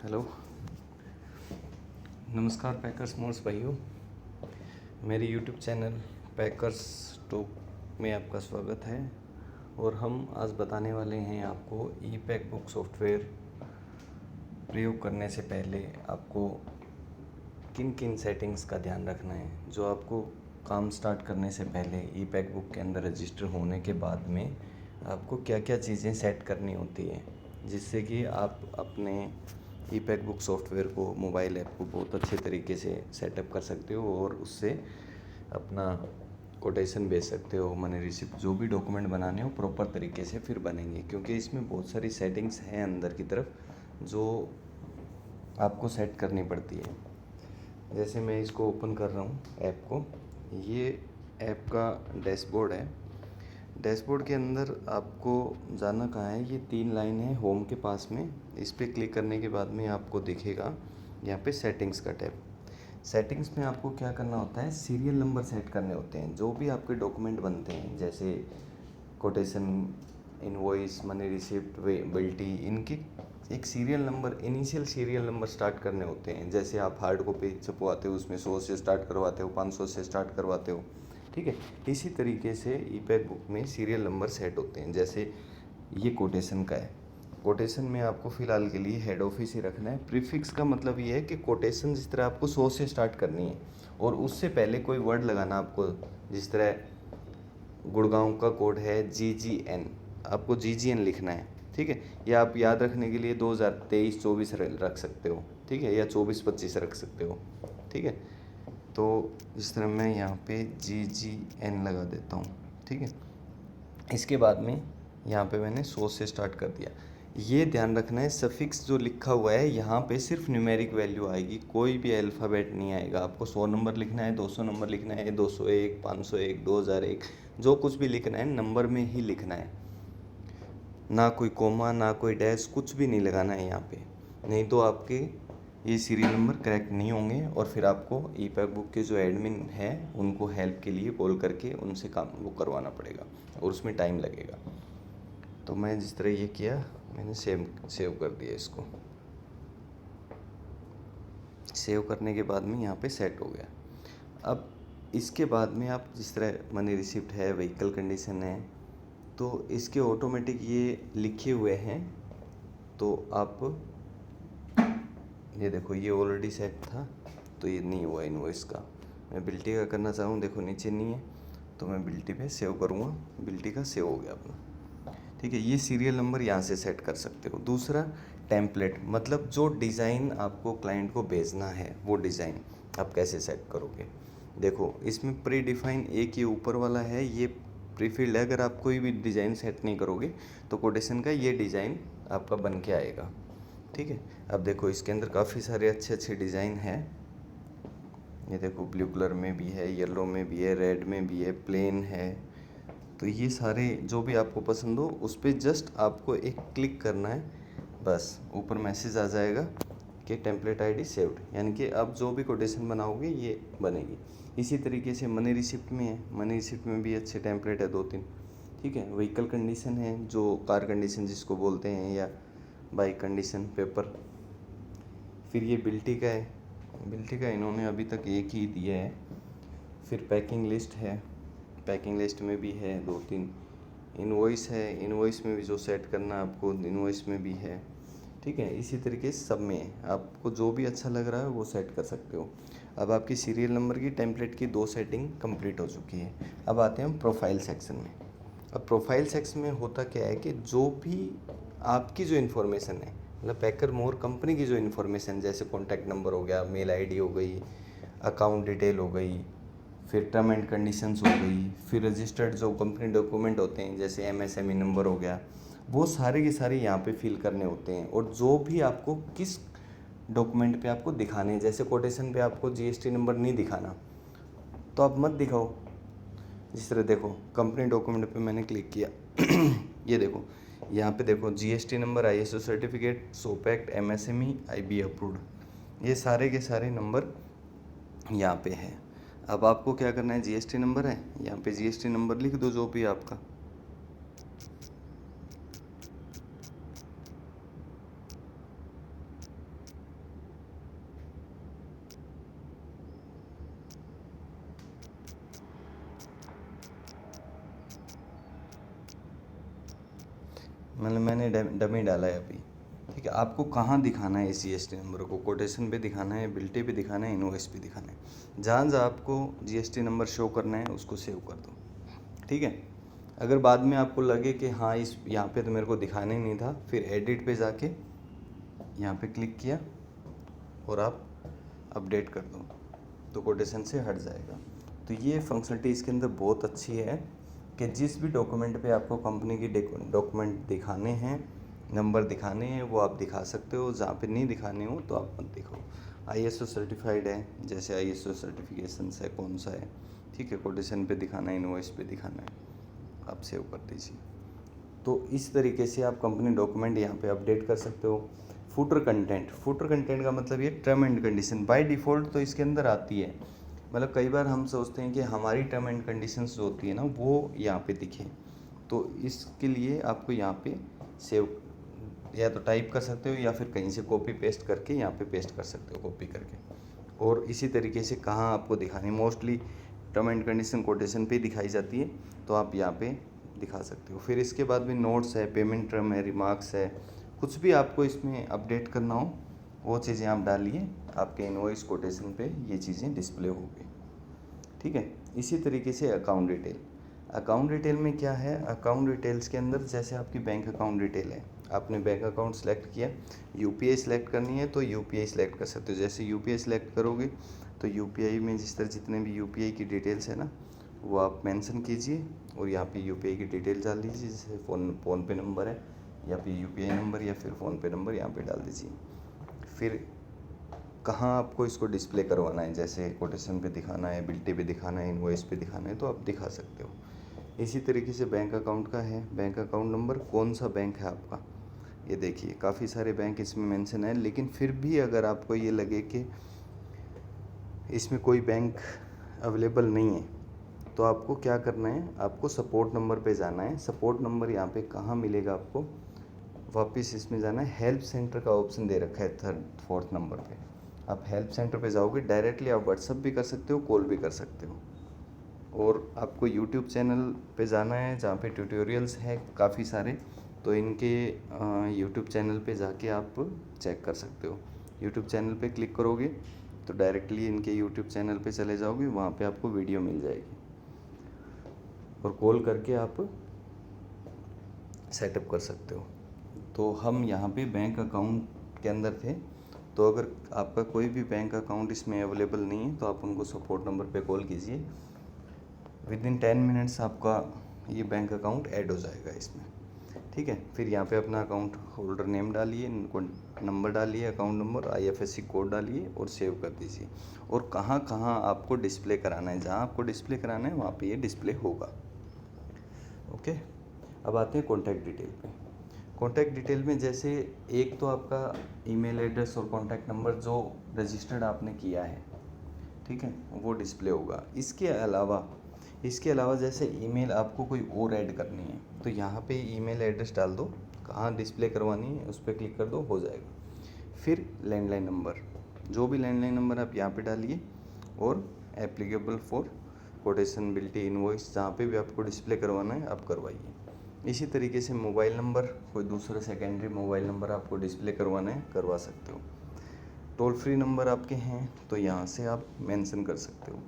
Hello, नमस्कार packers modes भाइयों। मेरे यूट्यूब चैनल पैकर्स टॉक में आपका स्वागत है। और हम आज बताने वाले हैं आपको ई पैक बुक सॉफ्टवेयर प्रयोग करने से पहले आपको किन किन सेटिंग्स का ध्यान रखना है, जो आपको काम स्टार्ट करने से पहले ई पैक बुक के अंदर रजिस्टर होने के बाद में आपको क्या क्या चीज़ें सेट करनी होती है, जिससे कि आप अपने ई पैक बुक सॉफ्टवेयर को, मोबाइल ऐप को बहुत अच्छे तरीके से सेटअप कर सकते हो और उससे अपना कोटेशन भेज सकते हो, मनी रिसिप्ट, जो भी डॉक्यूमेंट बनाने हो प्रॉपर तरीके से फिर बनेंगे। क्योंकि इसमें बहुत सारी सेटिंग्स हैं अंदर की तरफ जो आपको सेट करनी पड़ती है। जैसे मैं इसको ओपन कर रहा हूँ ऐप को, ये ऐप का डैशबोर्ड है। डैशबोर्ड के अंदर आपको जाना कहाँ है, ये 3 लाइन है होम के पास में। इस पर क्लिक करने के बाद में आपको दिखेगा यहाँ पे सेटिंग्स का टैब। सेटिंग्स में आपको क्या करना होता है, सीरियल नंबर सेट करने होते हैं। जो भी आपके डॉक्यूमेंट बनते हैं, जैसे कोटेशन, इनवॉइस, मनी रिसिप्ट, बिल्टी, इनकी एक serial number, initial serial number start करने होते हैं। जैसे आप हार्ड कॉपी छपवाते हो, उसमें 100 से स्टार्ट करवाते हो, 500 से स्टार्ट करवाते हो, ठीक है। इसी तरीके से ई पैक बुक में सीरियल नंबर सेट होते हैं। जैसे ये कोटेशन का है, कोटेशन में आपको फ़िलहाल के लिए हेड ऑफिस ही रखना है। प्रीफिक्स का मतलब ये है कि कोटेशन जिस तरह आपको 100 से स्टार्ट करनी है और उससे पहले कोई वर्ड लगाना आपको, जिस तरह गुड़गांव का कोड है GGN, आपको GGN लिखना है, ठीक है। या आप याद रखने के लिए 2023-24 रख सकते हो, ठीक है, या 24-25 रख सकते हो, ठीक है। तो इस तरह मैं यहाँ पे GGN लगा देता हूँ, ठीक है। इसके बाद में यहाँ पे मैंने 100 से स्टार्ट कर दिया। ये ध्यान रखना है, सफिक्स जो लिखा हुआ है यहाँ पे सिर्फ न्यूमेरिक वैल्यू आएगी, कोई भी अल्फ़ाबेट नहीं आएगा। आपको 100 नंबर लिखना है, 200 नंबर लिखना है, 201, 501, 2001, जो कुछ भी लिखना है नंबर में ही लिखना है। ना कोई कोमा, ना कोई डैश, कुछ भी नहीं लगाना है यहाँ पे, नहीं तो आपके ये सीरियल नंबर करेक्ट नहीं होंगे और फिर आपको ई पैक बुक के जो एडमिन है उनको हेल्प के लिए कॉल करके उनसे काम वो करवाना पड़ेगा और उसमें टाइम लगेगा। तो मैं जिस तरह ये किया, मैंने सेव कर दिया। इसको सेव करने के बाद में यहाँ पे सेट हो गया। अब इसके बाद में आप जिस तरह मनी रिसिप्ट है, व्हीकल कंडीशन है, तो इसके ऑटोमेटिक ये लिखे हुए हैं। तो आप ये देखो, ये ऑलरेडी सेट था तो ये नहीं हुआ इनवॉइस का। मैं बिल्टी का करना चाहूँ, देखो नीचे नहीं है, तो मैं बिल्टी पे सेव करूँगा, बिल्टी का सेव हो गया अपना, ठीक है। ये सीरियल नंबर यहाँ से सेट कर सकते हो। दूसरा टेम्पलेट, मतलब जो डिज़ाइन आपको क्लाइंट को भेजना है वो डिज़ाइन आप कैसे सेट करोगे। देखो इसमें प्री डिफाइन एक ये ऊपर वाला है, ये प्रीफिल्ड है। अगर आप कोई भी डिज़ाइन सेट नहीं करोगे तो कोटेशन का ये डिज़ाइन आपका बन के आएगा, ठीक है। अब देखो इसके अंदर काफ़ी सारे अच्छे अच्छे डिज़ाइन हैं। ये देखो ब्लू कलर में भी है, येलो में भी है, रेड में भी है, प्लेन है। तो ये सारे जो भी आपको पसंद हो उस पर जस्ट आपको एक क्लिक करना है, बस ऊपर मैसेज आ जाएगा कि टेम्पलेट आईडी सेव्ड, यानी कि आप जो भी कोटेशन बनाओगे ये बनेगी। इसी तरीके से मनी रिसिप्ट में है, मनी रिसिप्ट में भी अच्छे टेम्पलेट है 2-3, ठीक है। व्हीकल कंडीशन है, जो कार कंडीशन जिसको बोलते हैं, या बाइक कंडीशन पेपर। फिर ये बिल्टी का है, बिल्टी का इन्होंने अभी तक एक ही दिया है। फिर पैकिंग लिस्ट है, पैकिंग लिस्ट में भी है 2-3। इनवॉइस है, इनवॉइस में भी जो सेट करना आपको इनवॉइस में भी है, ठीक है। इसी तरीके से सब में है, आपको जो भी अच्छा लग रहा है वो सेट कर सकते हो। अब आपकी सीरियल नंबर की टेम्पलेट की 2 सेटिंग कंप्लीट हो चुकी है। अब आते हैं हम प्रोफाइल सेक्शन में। अब प्रोफाइल सेक्शन में होता क्या है कि जो भी आपकी जो इन्फॉर्मेशन है, मतलब पैकर मोर कंपनी की जो इन्फॉर्मेशन, जैसे कॉन्टैक्ट नंबर हो गया, मेल आईडी हो गई, अकाउंट डिटेल हो गई, फिर टर्म एंड कंडीशंस हो गई, फिर रजिस्टर्ड जो कंपनी डॉक्यूमेंट होते हैं जैसे MSME नंबर हो गया, वो सारे के सारे यहाँ पे फिल करने होते हैं। और जो भी आपको किस डॉक्यूमेंट पे आपको दिखाने हैं, जैसे कोटेशन पे आपको GST नंबर नहीं दिखाना तो आप मत दिखाओ। जिस तरह देखो कंपनी डॉक्यूमेंट पे मैंने क्लिक किया ये देखो यहाँ पे देखो GST number, ISO certificate, soap act, MSME, IB approved, ये सारे के सारे नंबर यहाँ पे है। अब आपको क्या करना है, GST नंबर है, यहाँ पे GST नंबर लिख दो जो भी आपका, मतलब मैंने डमी डाला है अभी। ठीक है, आपको कहाँ दिखाना है इस GST नंबर को? कोटेशन पे दिखाना है, बिल्टी पे दिखाना है, इनवॉइस पे दिखाना है। जहाँ जहाँ आपको GST नंबर शो करना है उसको सेव कर दो। ठीक है, अगर बाद में आपको लगे कि हाँ इस यहाँ पे तो मेरे को दिखाना ही नहीं था, फिर एडिट पे जाके यहाँ पे क्लिक किया और आप अपडेट कर दो तो कोटेशन से हट जाएगा। तो ये फंक्शनलिटी इसके अंदर बहुत अच्छी है कि जिस भी डॉक्यूमेंट पे आपको कंपनी की डॉक्यूमेंट दिखाने हैं, नंबर दिखाने हैं, वो आप दिखा सकते हो। जहाँ पे नहीं दिखाने हो तो आप मत दिखाओ। ISO सर्टिफाइड है, जैसे ISO सर्टिफिकेशन है, कौन सा है, ठीक है, कोटेशन पे दिखाना है, इनवॉइस पे दिखाना है, आप सेव कर दीजिए। तो इस तरीके से आप कंपनी डॉक्यूमेंट यहाँ पे अपडेट कर सकते हो। फुटर कंटेंट का मतलब ये term and condition by default तो इसके अंदर आती है। मतलब कई बार हम सोचते हैं कि हमारी टर्म एंड कंडीशंस जो होती है ना वो यहाँ पे दिखे, तो इसके लिए आपको यहाँ पे सेव या तो टाइप कर सकते हो या फिर कहीं से कॉपी पेस्ट करके यहाँ पे पेस्ट कर सकते हो, कॉपी करके। और इसी तरीके से कहाँ आपको दिखानी, mostly term and condition quotation पे दिखाई जाती है, तो आप यहाँ पे दिखा सकते हो। फिर इसके बाद भी नोट्स है, पेमेंट टर्म है, रिमार्क्स है, कुछ भी आपको इसमें अपडेट करना हो वो चीज़ें आप डालिए, आपके इनवॉइस कोटेशन पे ये चीज़ें डिस्प्ले होगी। ठीक है, इसी तरीके से अकाउंट डिटेल में क्या है, अकाउंट डिटेल्स के अंदर जैसे आपकी बैंक अकाउंट डिटेल है, आपने बैंक अकाउंट सेलेक्ट किया, UPI सेलेक्ट करनी है तो UPI सेलेक्ट कर सकते हो। जैसे UPI सेलेक्ट करोगे तो UPI में जिस तरह जितने भी UPI की डिटेल्स है ना वो आप मेंशन कीजिए और यहाँ पे UPI की डिटेल डाल दीजिए। जैसे फ़ोन पे नंबर है या फिर UPI नंबर या फिर फ़ोन पे नंबर यहाँ पे डाल दीजिए। फिर कहाँ आपको इसको डिस्प्ले करवाना है, जैसे कोटेशन पे दिखाना है, बिल्टी पे दिखाना है, इनवॉइस पे दिखाना है, तो आप दिखा सकते हो। इसी तरीके से बैंक अकाउंट का है, बैंक अकाउंट नंबर, कौन सा बैंक है आपका, ये देखिए काफ़ी सारे बैंक इसमें मेंशन है। लेकिन फिर भी अगर आपको ये लगे कि इसमें कोई बैंक अवेलेबल नहीं है तो आपको क्या करना है, आपको सपोर्ट नंबर पे जाना है। सपोर्ट नंबर यहाँ पे कहाँ मिलेगा आपको, वापस इसमें जाना है, हेल्प सेंटर का ऑप्शन दे रखा है 4th नंबर पे। आप हेल्प सेंटर पे जाओगे, डायरेक्टली आप व्हाट्सअप भी कर सकते हो, कॉल भी कर सकते हो। और आपको यूट्यूब चैनल पे जाना है जहाँ पे ट्यूटोरियल्स हैं काफ़ी सारे, तो इनके यूट्यूब चैनल पे जाके आप चेक कर सकते हो। यूट्यूब चैनल पे क्लिक करोगे तो डायरेक्टली इनके यूट्यूब चैनल पे चले जाओगे, वहाँ पे आपको वीडियो मिल जाएगी और कॉल करके आप सेटअप कर सकते हो। तो हम यहाँ पे बैंक अकाउंट के अंदर थे, तो अगर आपका कोई भी बैंक अकाउंट इसमें अवेलेबल नहीं है तो आप उनको सपोर्ट नंबर पे कॉल कीजिए। विदिन 10 मिनट्स आपका ये बैंक अकाउंट ऐड हो जाएगा इसमें। ठीक है, फिर यहाँ पे अपना अकाउंट होल्डर नेम डालिए, नंबर डालिए, अकाउंट नंबर, IFSC कोड डालिए और सेव कर दीजिए। और कहाँ कहाँ आपको डिस्प्ले कराना है, जहाँ आपको डिस्प्ले कराना है वहाँ पे ये डिस्प्ले होगा। ओके, अब आते हैं कॉन्टैक्ट डिटेल पे। कॉन्टैक्ट डिटेल में जैसे एक तो आपका ईमेल एड्रेस और कॉन्टैक्ट नंबर जो रजिस्टर्ड आपने किया है, ठीक है, वो डिस्प्ले होगा। इसके अलावा जैसे ईमेल आपको कोई और ऐड करनी है तो यहाँ पे ईमेल एड्रेस डाल दो, कहाँ डिस्प्ले करवानी है उस पर क्लिक कर दो, हो जाएगा। फिर लैंडलाइन नंबर, जो भी लैंडलाइन नंबर आप यहाँ पे डालिए और एप्लीकेबल फॉर कोटेशन, बिल्टी, इनवॉइस, जहाँ पे भी आपको डिस्प्ले करवाना है आप करवाइए। इसी तरीके से मोबाइल नंबर, कोई दूसरा सेकेंडरी मोबाइल नंबर आपको डिस्प्ले करवाना है, करवा सकते हो। टोल फ्री नंबर आपके हैं तो यहाँ से आप मेंशन कर सकते हो।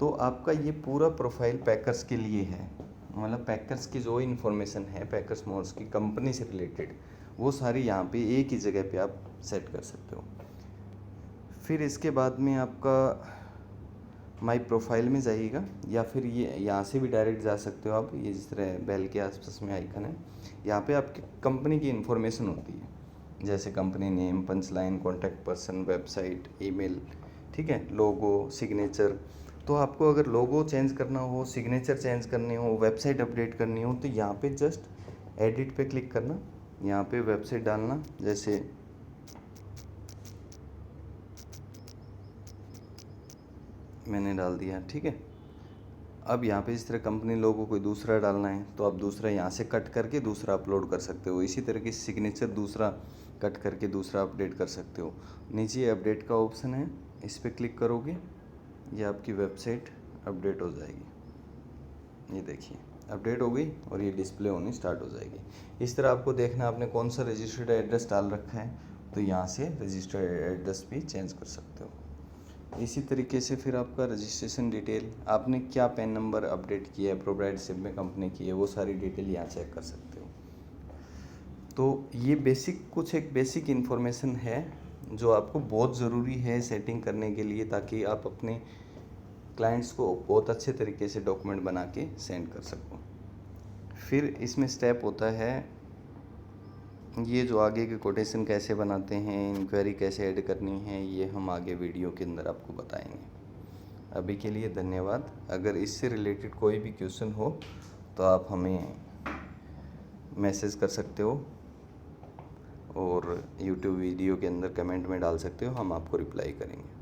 तो आपका ये पूरा प्रोफाइल पैकर्स के लिए है, मतलब पैकर्स की जो इन्फॉर्मेशन है, पैकर्स मोल्स की कंपनी से रिलेटेड, वो सारी यहाँ पे एक ही जगह पे आप सेट कर सकते हो। फिर इसके बाद में आपका माई प्रोफाइल में जाइएगा या फिर ये यहाँ से भी डायरेक्ट जा सकते हो आप। ये जिस तरह बेल के आसपास में आइकन है, यहाँ पे आपकी कंपनी की इन्फॉर्मेशन होती है, जैसे company name, punchline, contact person, website, email, ठीक है, लोगो, सिग्नेचर। तो आपको अगर लोगो चेंज करना हो, सिग्नेचर चेंज करने हो, वेबसाइट अपडेट करनी हो तो यहाँ पे जस्ट एडिट पे क्लिक करना, यहाँ पे वेबसाइट डालना, जैसे मैंने डाल दिया, ठीक है। अब यहाँ पे इस तरह कंपनी लोगो कोई दूसरा डालना है तो आप दूसरा यहाँ से कट करके दूसरा अपलोड कर सकते हो। इसी तरह की सिग्नेचर दूसरा कट करके दूसरा अपडेट कर सकते हो। नीचे अपडेट का ऑप्शन है, इस पर क्लिक करोगे ये आपकी वेबसाइट अपडेट हो जाएगी। ये देखिए अपडेट हो गई और ये डिस्प्ले होनी स्टार्ट हो जाएगी। इस तरह आपको देखना आपने कौन सा रजिस्टर्ड एड्रेस डाल रखा है, तो यहाँ से रजिस्टर्ड एड्रेस भी चेंज कर सकते हो। इसी तरीके से फिर आपका रजिस्ट्रेशन डिटेल, आपने क्या पैन नंबर अपडेट किया है, प्रोप्राइटरशिप में कंपनी की है, वो सारी डिटेल यहाँ चेक कर सकते हो। तो ये एक बेसिक इन्फॉर्मेशन है जो आपको बहुत ज़रूरी है सेटिंग करने के लिए, ताकि आप अपने क्लाइंट्स को बहुत अच्छे तरीके से डॉक्यूमेंट बना के सेंड कर सको। फिर इसमें स्टेप होता है ये जो आगे के कोटेशन कैसे बनाते हैं, इंक्वायरी कैसे ऐड करनी है, ये हम आगे वीडियो के अंदर आपको बताएंगे। अभी के लिए धन्यवाद। अगर इससे रिलेटेड कोई भी क्वेश्चन हो तो आप हमें मैसेज कर सकते हो और यूट्यूब वीडियो के अंदर कमेंट में डाल सकते हो, हम आपको रिप्लाई करेंगे।